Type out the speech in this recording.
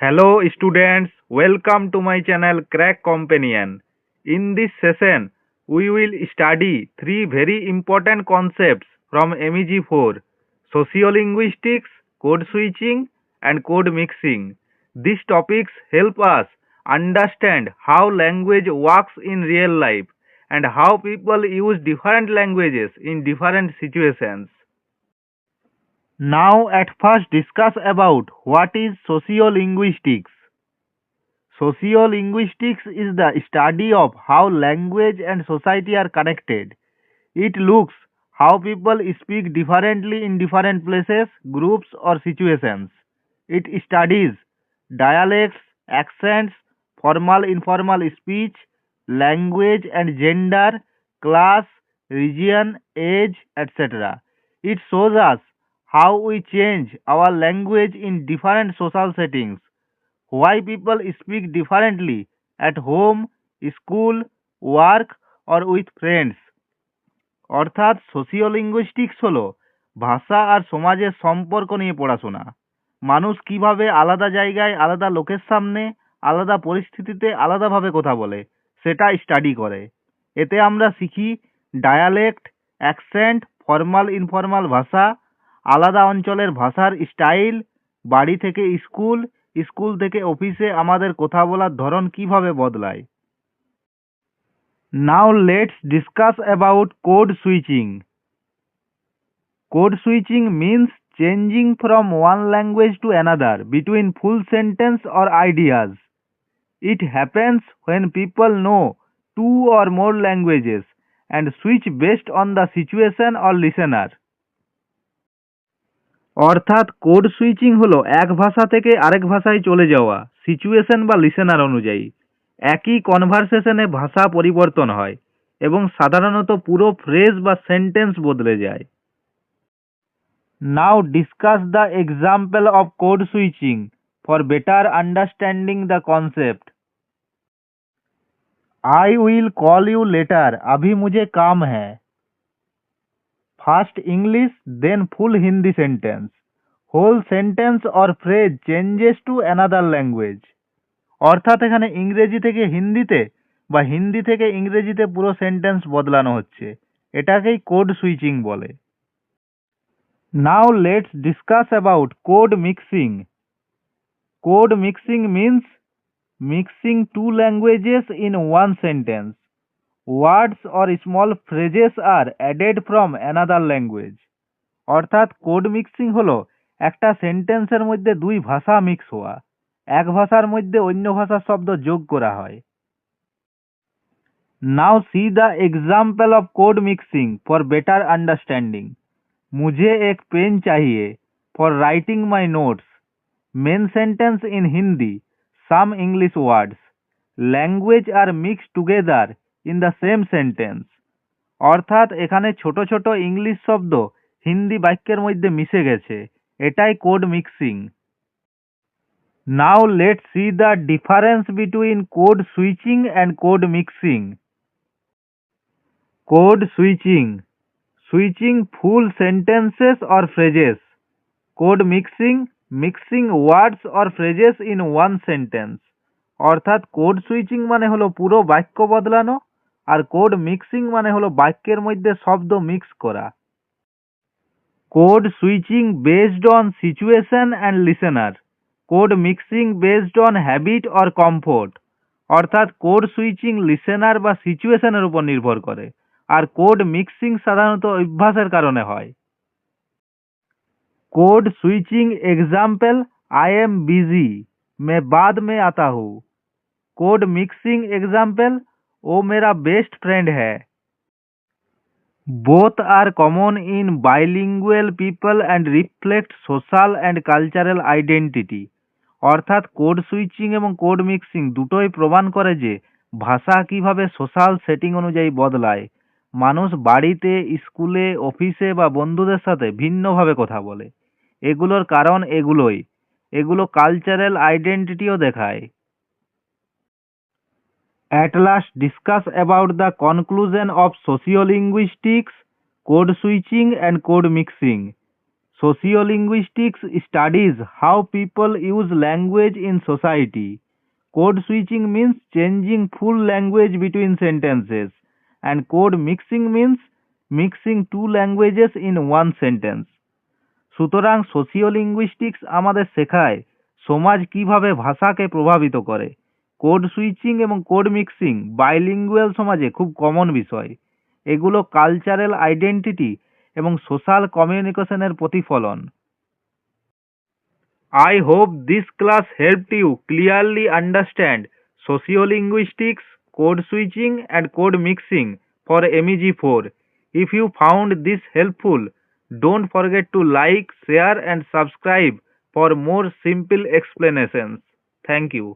Hello students, welcome to my channel Crack Companion. In this session, we will study three very important concepts from MEG 4: sociolinguistics, code switching and code mixing. These topics help us understand how language works in real life and how people use different languages in different situations. Now at first discuss about what is sociolinguistics. Sociolinguistics is the study of how language and society are connected. It looks how people speak differently in different places, groups or situations. It studies dialects, accents, formal informal speech, language and gender, class, region, age, etc. It shows us how we change our language in different social settings, why people speak differently at home, school, work or with friends. অর্থাৎ সোশিওলিঙ্গুইস্টিক্স হলো ভাষা আর সমাজের সম্পর্ক নিয়ে পড়াশোনা। মানুষ কিভাবে আলাদা জায়গায় আলাদা লোকের সামনে আলাদা পরিস্থিতিতে আলাদাভাবে কথা বলে সেটা স্টাডি করে। এতে আমরা শিখি ডায়ালেক্ট, অ্যাকসেন্ট, ফর্মাল ইনফর্মাল ভাষা, আলাদা অঞ্চলের ভাষার স্টাইল, বাড়ি থেকে স্কুল, স্কুল থেকে অফিসে আমাদের কথা বলার ধরন কিভাবে বদলায়। Now let's discuss about code switching. Code switching means changing from one language to another between full sentence or ideas. It happens when people know two or more languages and switch based on the situation or listener. অর্থাৎ code switching হলো এক ভাষা থেকে আরেক ভাষায় চলে যাওয়া situation বা লিসেনার অনুযায়ী। একই কনভারসেশনে ভাষা পরিবর্তন হয় এবং সাধারণত পুরো ফ্রেজ বা সেন্টেন্স বদলে যায়। Now discuss the example of code switching for better understanding the concept. I will call you later, अभी मुझे काम है। First English, then full Hindi sentence. Whole sentence or phrase changes to another language. অর্থাৎ এখানে ইংরেজি থেকে হিন্দিতে বা হিন্দি থেকে ইংরেজিতে পুরো সেন্টেন্স বদলানো হচ্ছে, এটাকেই কোড সুইচিং বলে। Now let's discuss about code mixing. Code mixing means mixing two languages in one sentence. Words or small phrases are added from another language. অর্থাৎ কোড মিক্সিং হলো একটা সেন্টেন্সের মধ্যে দুই ভাষা মিক্স হওয়া, এক ভাষার মধ্যে অন্য ভাষার শব্দ যোগ করা হয়। Now see the example of code mixing for better understanding. मुझे एक पेन चाहिए for writing my notes. Main sentence in Hindi, some English words, language are mix together in the same sentence. অর্থাৎ এখানে ছোট ছোট ইংলিশ শব্দ হিন্দি বাক্যের মধ্যে মিশে গেছে, এটাই code mixing. Now let's see the difference between code switching and code mixing. Code switching, switching full sentences or phrases. Code mixing, mixing words or phrases in one sentence. অর্থাৎ কোড সুইচিং মানে হলো পুরো বাক্য বদলানো আর code mixing মানে হলো বাক্যের মধ্যে শব্দ মিক্স করা। Code switching based on situation and listener, code mixing based on habit or comfort. অর্থাৎ কোড সুইচিং লিসেনার বা সিচুয়েশনের উপর নির্ভর করে আর কোড মিক্সিং সাধারণত অভ্যাসের কারণে হয়। Code switching example, I am busy, मैं बाद में आता हूँ। कोड मिक्सिंग एग्जाम्पल, वो मेरा बेस्ट फ्रेंड है। Both are common in bilingual people and reflect social and cultural identity. অর্থাৎ কোড সুইচিং এবং কোড মিক্সিং দুটোই প্রমাণ করে যে ভাষা কিভাবে সোশ্যাল সেটিং অনুযায়ী বদলায়। মানুষ বাড়িতে, স্কুলে, অফিসে বা বন্ধুদের সাথে ভিন্নভাবে কথা বলে। এগুলোর কারণ এগুলোই, এগুলো কালচারাল আইডেন্টিটিও দেখায়। At last discuss about the conclusion of sociolinguistics, code switching and code mixing. Sociolinguistics studies how people use language in society. Code switching means changing full language between sentences, and code mixing means mixing two languages in one sentence. সুতরাং সোশিওলিঙ্গুইস্টিক্স আমাদের শেখায় সমাজ কিভাবে ভাষাকে প্রভাবিত করে। Code switching এবং code mixing bilingual সমাজে খুব কমন বিষয়। এগুলো কালচারাল আইডেন্টিটি এবং সোশ্যাল কমিউনিকেশনের প্রতিফলন। I hope this class helped you clearly understand sociolinguistics, code switching and code mixing for MEG4. If you found this helpful, don't forget to like, share and subscribe for more simple explanations. Thank you.